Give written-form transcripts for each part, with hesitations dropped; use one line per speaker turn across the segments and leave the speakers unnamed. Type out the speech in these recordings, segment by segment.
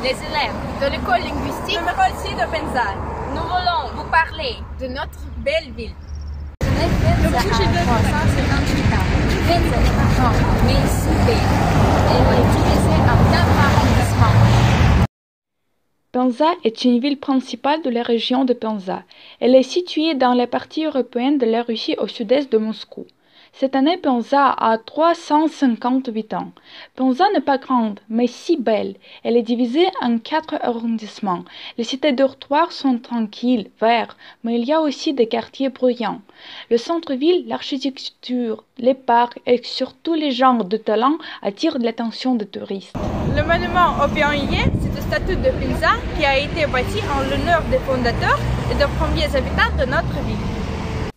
les élèves de l'école linguistique
de Mérolsi de Penza.
Nous voulons vous parler
de notre belle ville.
Le projet de 358 ans. Penza n'est pas grande, mais si belle. Elle est divisée en 4 arrondissements.
Penza est une ville principale de la région de Penza. Elle est située dans la partie européenne de la Russie au sud-est de Moscou. Cette année, Penza a 358 ans. Penza n'est pas grande, mais si belle. Elle est divisée en 4 arrondissements. Les cités dortoirs sont tranquilles, verts, mais il y a aussi des quartiers bruyants. Le centre-ville, l'architecture, les parcs et surtout les genres de talents attirent l'attention des touristes.
Le monument aux pionniers, c'est la statue de Penza qui a été bâtie en l'honneur des fondateurs et des premiers habitants de notre ville.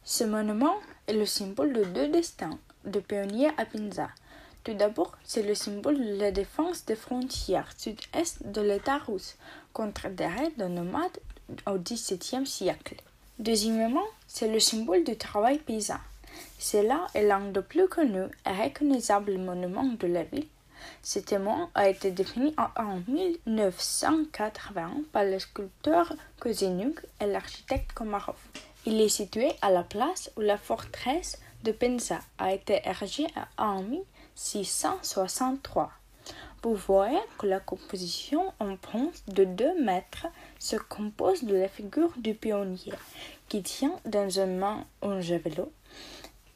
Ce monument est le symbole de deux destins de pionniers à Penza. Tout d'abord, c'est le symbole de la défense des frontières sud-est de l'État russe contre des raids de nomades au XVIIe siècle. Deuxièmement, c'est le symbole du travail paysan. Cela est l'un des plus connus et reconnaissables monuments de la ville. Ce témoin a été défini en 1980 par le sculpteur Kozenuk et l'architecte Komarov. Il est situé à la place où la forteresse de Penza a été érigée en 1663. Vous voyez que la composition en bronze de 2 mètres se compose de la figure du pionnier qui tient dans une main un javelot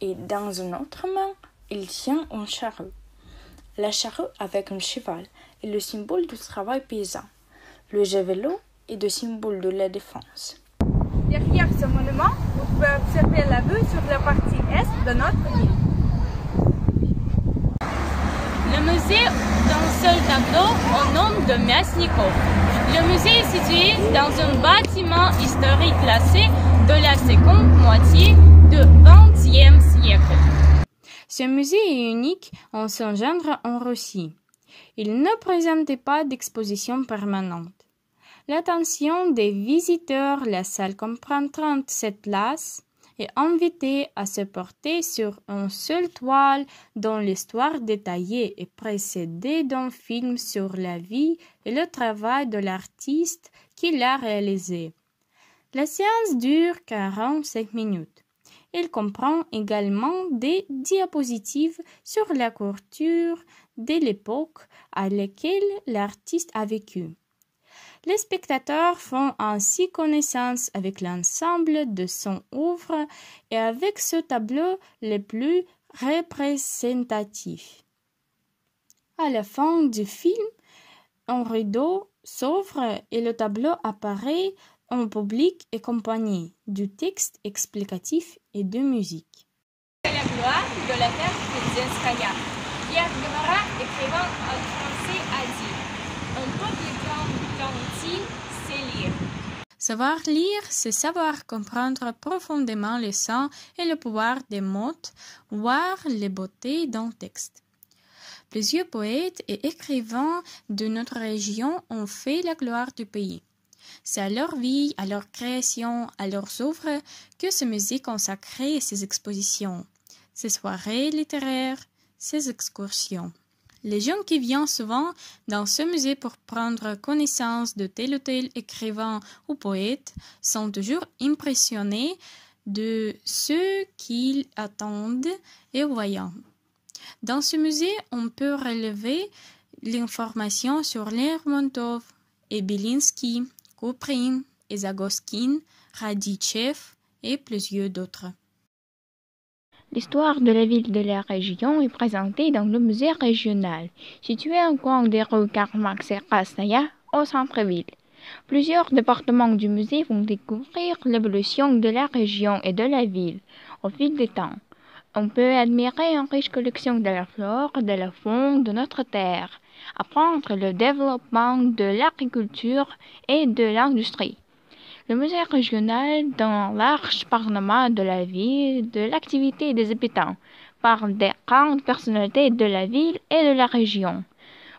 et dans une autre main, il tient un charrue. La charrue avec un cheval est le symbole du travail paysan. Le javelot est le symbole de la défense.
Derrière ce monument, vous pouvez observer la vue sur la partie est de notre ville.
Le musée d'un seul tableau au nom de Myasnikov. Le musée est situé dans un bâtiment historique classé de la seconde moitié du XXe siècle. Ce musée est unique en son genre en Russie. Il ne présentait pas d'exposition permanente. L'attention des visiteurs, la salle comprend 37 places, est invitée à se porter sur une seule toile dont l'histoire détaillée est précédée d'un film sur la vie et le travail de l'artiste qui l'a réalisé. La séance dure 45 minutes. Il comprend également des diapositives sur la culture de l'époque à laquelle l'artiste a vécu. Les spectateurs font ainsi connaissance avec l'ensemble de son œuvre et avec ce tableau le plus représentatif. À la fin du film, un rideau s'ouvre et le tableau apparaît en public accompagné du texte explicatif et de musique.
C'est la gloire de la terre Penzenskaya. Pierre Guevara, écrivain en français, a dit « Un peuple gentil, c'est lire ».
Savoir lire, c'est savoir comprendre profondément le sens et le pouvoir des mots, voir les beautés d'un texte. Plusieurs poètes et écrivains de notre région ont fait la gloire du pays. C'est à leur vie, à leur création, à leurs œuvres que ce musée consacrait ses expositions, ses soirées littéraires, ses excursions. Les gens qui viennent souvent dans ce musée pour prendre connaissance de tel ou tel écrivain ou poète sont toujours impressionnés de ce qu'ils attendent et voyant. Dans ce musée, on peut relever l'information sur Lermontov et Belinsky, Kuprin, Zagoskin, Raditchev et plusieurs d'autres.
L'histoire de la ville de la région est présentée dans le musée régional, situé au coin des rues Karl Marx et Krasnaya, au centre-ville. Plusieurs départements du musée vont découvrir l'évolution de la région et de la ville au fil du temps. On peut admirer une riche collection de la flore et de la faune de notre terre, apprendre le développement de l'agriculture et de l'industrie. Le musée régional dans large panorama de la ville, de l'activité des habitants, parle des grandes personnalités de la ville et de la région.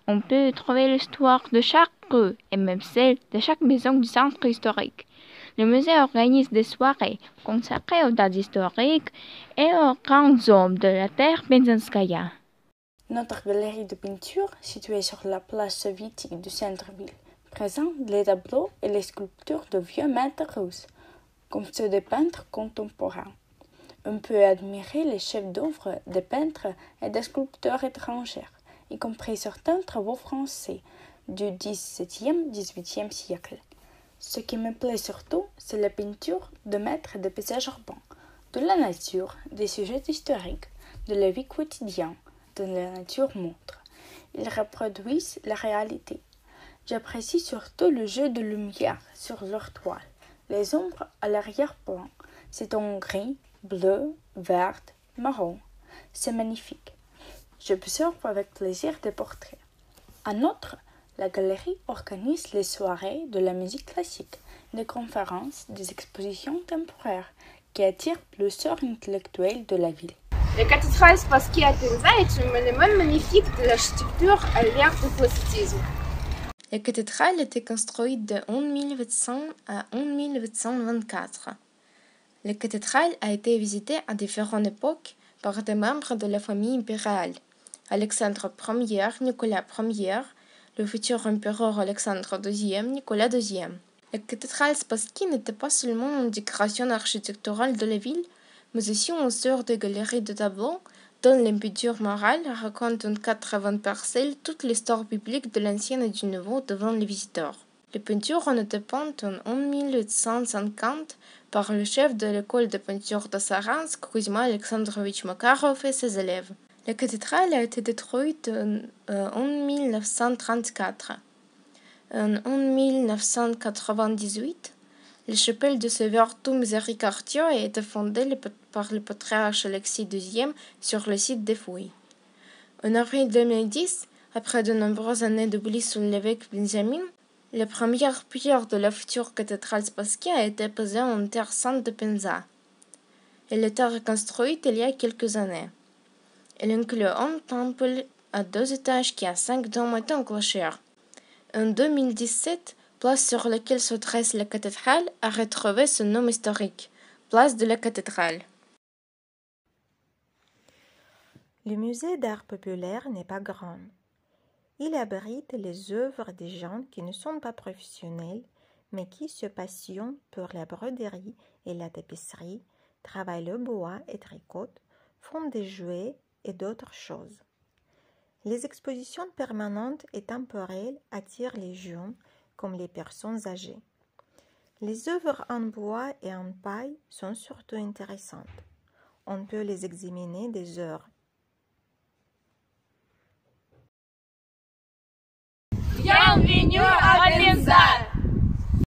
On peut trouver l'histoire de chaque rue et même celle de chaque maison du centre historique. Le musée organise des soirées consacrées aux dates historiques et aux grands hommes de la terre Penzenskaya.
Notre galerie de peinture, située sur la place soviétique du centre-ville, présente les tableaux et les sculptures de vieux maîtres russes, comme ceux des peintres contemporains. On peut admirer les chefs-d'œuvre des peintres et des sculpteurs étrangers, y compris certains travaux français du XVIIe-XVIIIe siècle. Ce qui me plaît surtout, c'est la peinture de maîtres de paysages urbains, de la nature, des sujets historiques, de la vie quotidienne, de la nature montre. Ils reproduisent la réalité. J'apprécie surtout le jeu de lumière sur leur toile, les ombres à l'arrière-plan. C'est en gris, bleu, vert, marron. C'est magnifique. J'observe avec plaisir des portraits. En outre, la galerie organise les soirées de la musique classique, des conférences, des expositions temporaires qui attirent le sort intellectuel de la ville.
La cathédrale Spasskii à Penza est un monument magnifique de l'architecture à l'ère du classicisme.
La cathédrale était construite de 1800 à 1824. La cathédrale a été visitée à différentes époques par des membres de la famille impériale. Alexandre Ier, Nicolas Ier, le futur empereur Alexandre II, Nicolas II. La cathédrale Spasskii n'était pas seulement une décoration architecturale de la ville, mais aussi une sorte de galerie de tableaux dont les peintures murales racontent en 80 parcelles toute l'histoire biblique de l'Ancien et du Nouveau devant les visiteurs. Les peintures ont été peintes en 1850 par le chef de l'école de peinture de Saransk, Kuzma Alexandrovitch Makarov et ses élèves. La cathédrale a été détruite en 1934. En 1998, la chapelle de Severtou Miséricordieux a été fondée par le patriarche Alexis II sur le site des fouilles. En avril 2010, après de nombreuses années d'oubli sous l'évêque Benjamin, la première pierre de la future cathédrale Spasskii a été posée en terre sainte de Penza. Elle a été reconstruite il y a quelques années. Elle inclut un temple à 2 étages qui a 5 dômes et un clocher. En 2017, place sur laquelle se dresse la cathédrale a retrouvé son nom historique, place de la cathédrale.
Le musée d'art populaire n'est pas grand. Il abrite les œuvres des gens qui ne sont pas professionnels, mais qui se passionnent pour la broderie et la tapisserie, travaillent le bois et tricotent, font des jouets et d'autres choses. Les expositions permanentes et temporelles attirent les jeunes comme les personnes âgées. Les œuvres en bois et en paille sont surtout intéressantes. On peut les examiner des heures.
Bienvenue